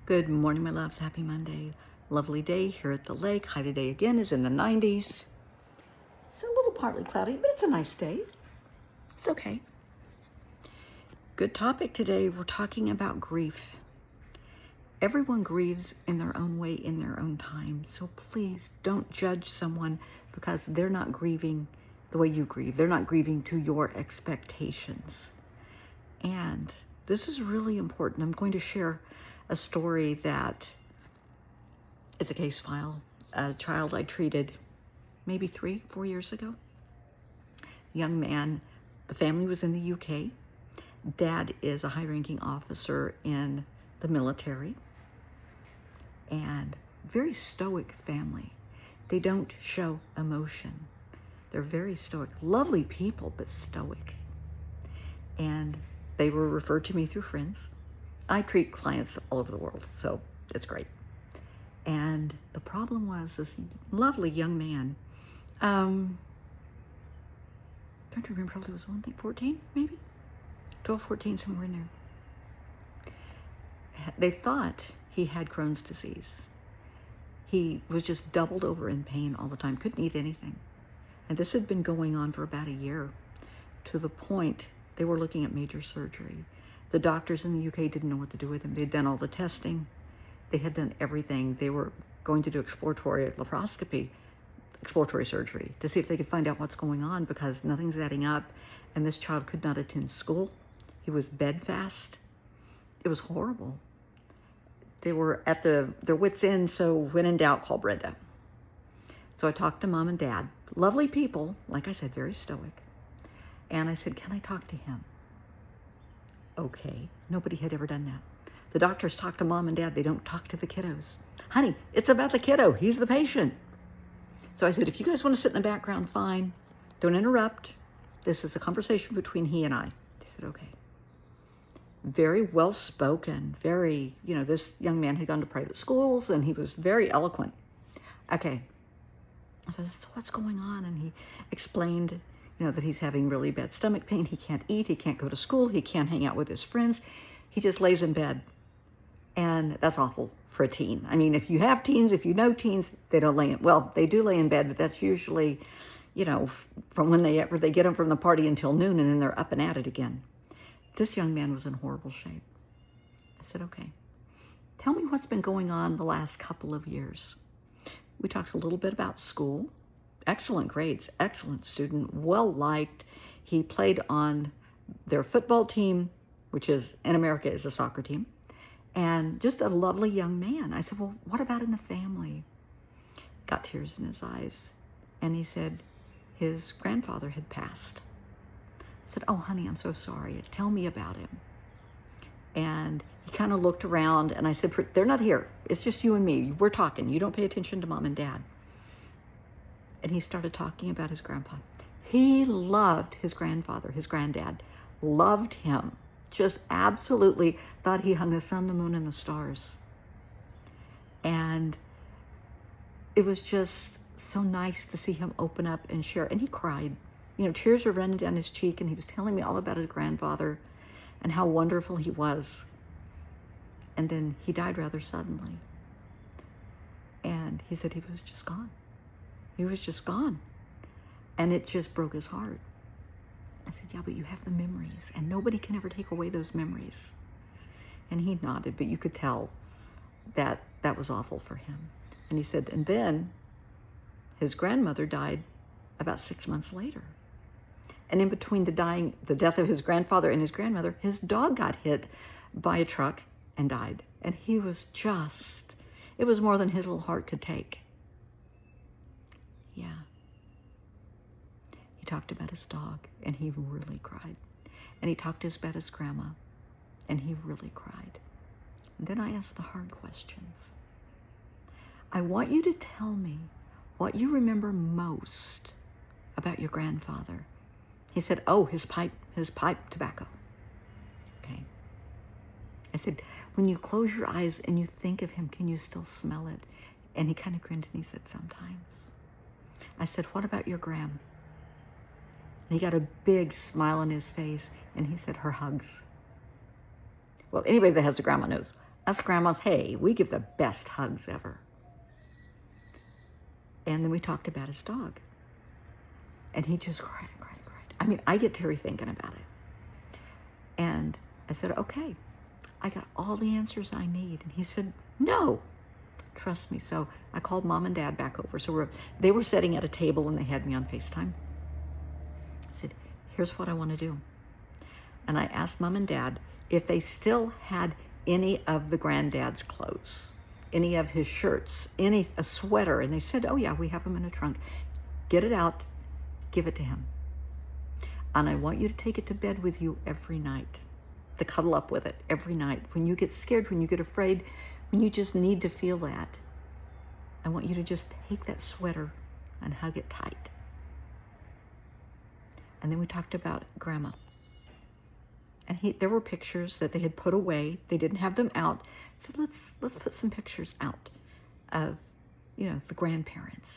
Good morning, my loves. Happy Monday. Lovely day here at the lake. High today again is in the 90s. It's a little partly cloudy, but it's a nice day. It's okay. Good topic today. We're talking about grief. Everyone grieves in their own way, in their own time. So please don't judge someone because they're not grieving the way you grieve. They're not grieving to your expectations. And this is really important. I'm going to share a story that is a case file. A child I treated maybe 3-4 years ago. Young man, the family was in the UK. Dad is a high-ranking officer in the military. And very stoic family. They don't show emotion. They're very stoic. Lovely people, but stoic. And they were referred to me through friends. I treat clients all over the world, so it's great. And the problem was this lovely young man, don't remember how old he was, 14 maybe? 12, 14, somewhere in there. They thought he had Crohn's disease. He was just doubled over in pain all the time, couldn't eat anything. And this had been going on for about a year, to the point they were looking at major surgery. The doctors in the UK didn't know what to do with him. They'd done all the testing. They had done everything. They were going to do exploratory laparoscopy, exploratory surgery, to see if they could find out what's going on, because nothing's adding up. And this child could not attend school. He was bedfast. It was horrible. They were at their wits' end, so when in doubt, call Brenda. So I talked to Mom and Dad. Lovely people, like I said, very stoic. And I said, can I talk to him? Okay, nobody had ever done that. The doctors talk to Mom and Dad, they don't talk to the kiddos. Honey, it's about the kiddo, he's the patient. So I said, if you guys want to sit in the background, fine. Don't interrupt. This is a conversation between he and I. They said, okay. Very well-spoken, very, this young man had gone to private schools and he was very eloquent. Okay, so I said, so what's going on? And he explained, that he's having really bad stomach pain. He can't eat, he can't go to school, he can't hang out with his friends. He just lays in bed. And that's awful for a teen. I mean, if you have teens, if you know teens, they don't lay in, well, they do lay in bed, but that's usually, from whenever they get them from the party until noon, and then they're up and at it again. This young man was in horrible shape. I said, okay, tell me what's been going on the last couple of years. We talked a little bit about school. Excellent grades, excellent student, well-liked. He played on their football team, which is, in America, is a soccer team, and just a lovely young man. I said, well, what about in the family? Got tears in his eyes, and he said his grandfather had passed. I said, oh, honey, I'm so sorry. Tell me about him. And he kind of looked around, and I said, they're not here. It's just you and me. We're talking. You don't pay attention to Mom and Dad. And he started talking about his grandpa. He loved his grandfather, his granddad, loved him. Just absolutely thought he hung the sun, the moon, and the stars. And it was just so nice to see him open up and share. And he cried. Tears were running down his cheek, and he was telling me all about his grandfather and how wonderful he was. And then he died rather suddenly. And he said he was just gone. He was just gone. And it just broke his heart. I said, yeah, but you have the memories, and nobody can ever take away those memories. And he nodded, but you could tell that that was awful for him. And he said, and then his grandmother died about 6 months later. And in between the death of his grandfather and his grandmother, his dog got hit by a truck and died. And he was it was more than his little heart could take. Yeah. He talked about his dog, and he really cried. And he talked about his grandma, and he really cried. And then I asked the hard questions. I want you to tell me what you remember most about your grandfather. He said, oh, his pipe tobacco. Okay. I said, when you close your eyes and you think of him, can you still smell it? And he kind of grinned and he said, sometimes. I said, what about your gram? And he got a big smile on his face, and he said, her hugs. Well, anybody that has a grandma knows. Us grandmas, hey, we give the best hugs ever. And then we talked about his dog. And he just cried and cried and cried. I mean, I get teary thinking about it. And I said, okay, I got all the answers I need. And he said, no, trust me. So I called Mom and Dad back over. So they were sitting at a table and they had me on FaceTime. I said, here's what I want to do. And I asked Mom and Dad if they still had any of the granddad's clothes, any of his shirts, a sweater. And they said, oh yeah, we have them in a trunk. Get it out, give it to him. And I want you to take it to bed with you every night, to cuddle up with it every night. When you get scared, when you get afraid, when you just need to feel that, I want you to just take that sweater and hug it tight. And then we talked about Grandma. And there were pictures that they had put away. They didn't have them out. So let's put some pictures out of, the grandparents.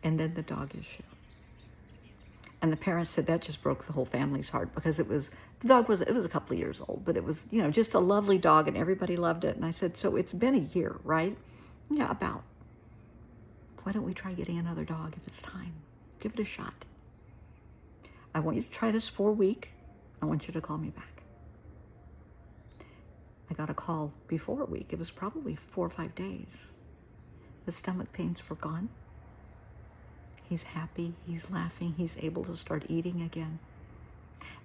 And then the dog issue. And the parents said that just broke the whole family's heart because it was a couple of years old, but it was, just a lovely dog and everybody loved it. And I said, so it's been a year, right? Yeah, about. Why don't we try getting another dog if it's time? Give it a shot. I want you to try this for a week. I want you to call me back. I got a call before a week. It was probably 4 or 5 days. The stomach pains were gone. He's happy. He's laughing. He's able to start eating again.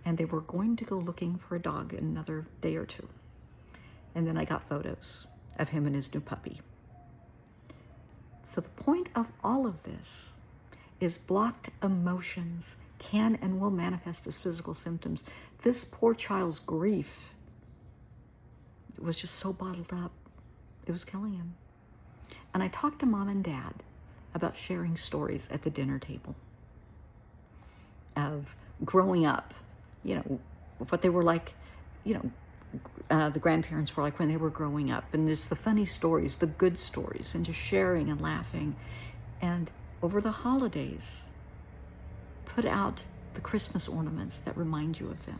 And they were going to go looking for a dog in another day or two. And then I got photos of him and his new puppy. So the point of all of this is blocked emotions can and will manifest as physical symptoms. This poor child's grief was just so bottled up. It was killing him. And I talked to Mom and Dad about sharing stories at the dinner table of growing up, what they were like, the grandparents were like when they were growing up. And there's the funny stories, the good stories, and just sharing and laughing. And over the holidays, put out the Christmas ornaments that remind you of them.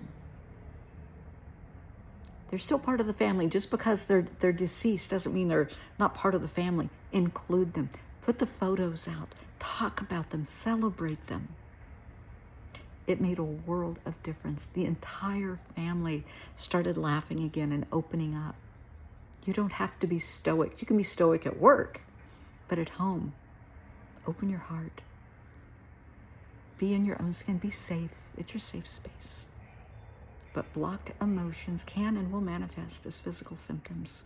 They're still part of the family. Just because they're deceased doesn't mean they're not part of the family. Include them. Put the photos out. Talk about them. Celebrate them. It made a world of difference. The entire family started laughing again and opening up. You don't have to be stoic. You can be stoic at work, but at home, open your heart. Be in your own skin. Be safe. It's your safe space. But blocked emotions can and will manifest as physical symptoms.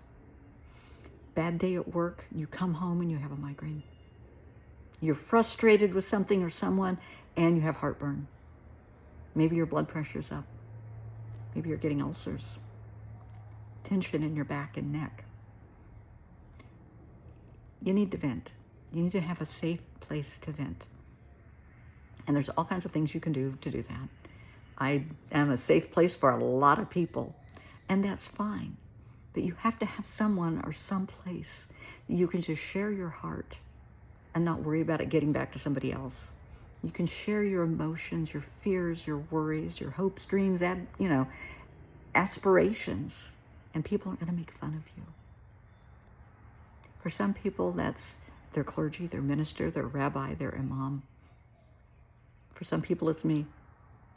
Bad day at work, you come home and you have a migraine. You're frustrated with something or someone and you have heartburn. Maybe your blood pressure's up. Maybe you're getting ulcers. Tension in your back and neck. You need to vent. You need to have a safe place to vent. And there's all kinds of things you can do to do that. I am a safe place for a lot of people, and that's fine. But you have to have someone or some place that you can just share your heart and not worry about it getting back to somebody else. You can share your emotions, your fears, your worries, your hopes, dreams, and, aspirations, and people aren't going to make fun of you. For some people, that's their clergy, their minister, their rabbi, their imam. For some people, it's me.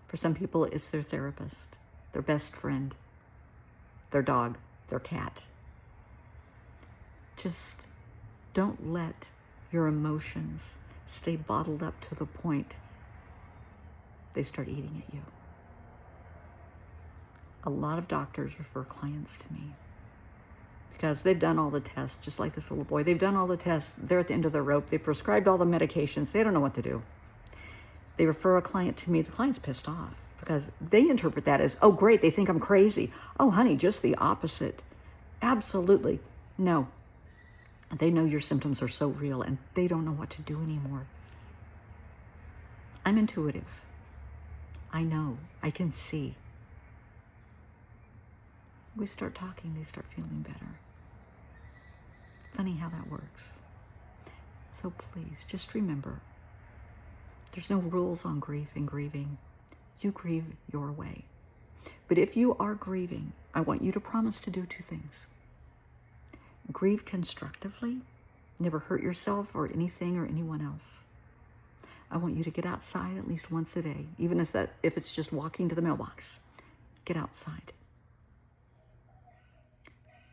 For some people, it's their therapist, their best friend, their dog, their cat. Just don't let your emotions stay bottled up to the point they start eating at you. A lot of doctors refer clients to me because they've done all the tests, just like this little boy. They've done all the tests. They're at the end of their rope. They prescribed all the medications. They don't know what to do. They refer a client to me. The client's pissed off because they interpret that as, oh, great, they think I'm crazy. Oh, honey, just the opposite. Absolutely. No. They know your symptoms are so real and they don't know what to do anymore. I'm intuitive. I know. I can see. We start talking, they start feeling better. Funny how that works. So please, just remember, there's no rules on grief and grieving. You grieve your way. But if you are grieving, I want you to promise to do two things. Grieve constructively. Never hurt yourself or anything or anyone else. I want you to get outside at least once a day, even if it's just walking to the mailbox. Get outside.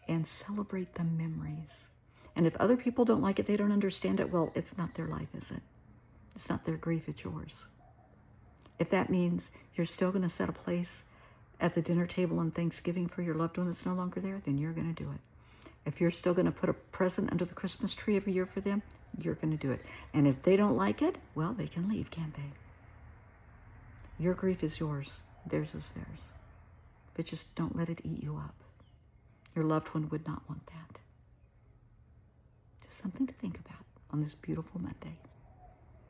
And celebrate the memories. And if other people don't like it, they don't understand it, well, it's not their life, is it? It's not their grief, it's yours. If that means you're still going to set a place at the dinner table on Thanksgiving for your loved one that's no longer there, then you're going to do it. If you're still going to put a present under the Christmas tree every year for them, you're going to do it. And if they don't like it, well, they can leave, can't they? Your grief is yours. Theirs is theirs. But just don't let it eat you up. Your loved one would not want that. Just something to think about on this beautiful Monday.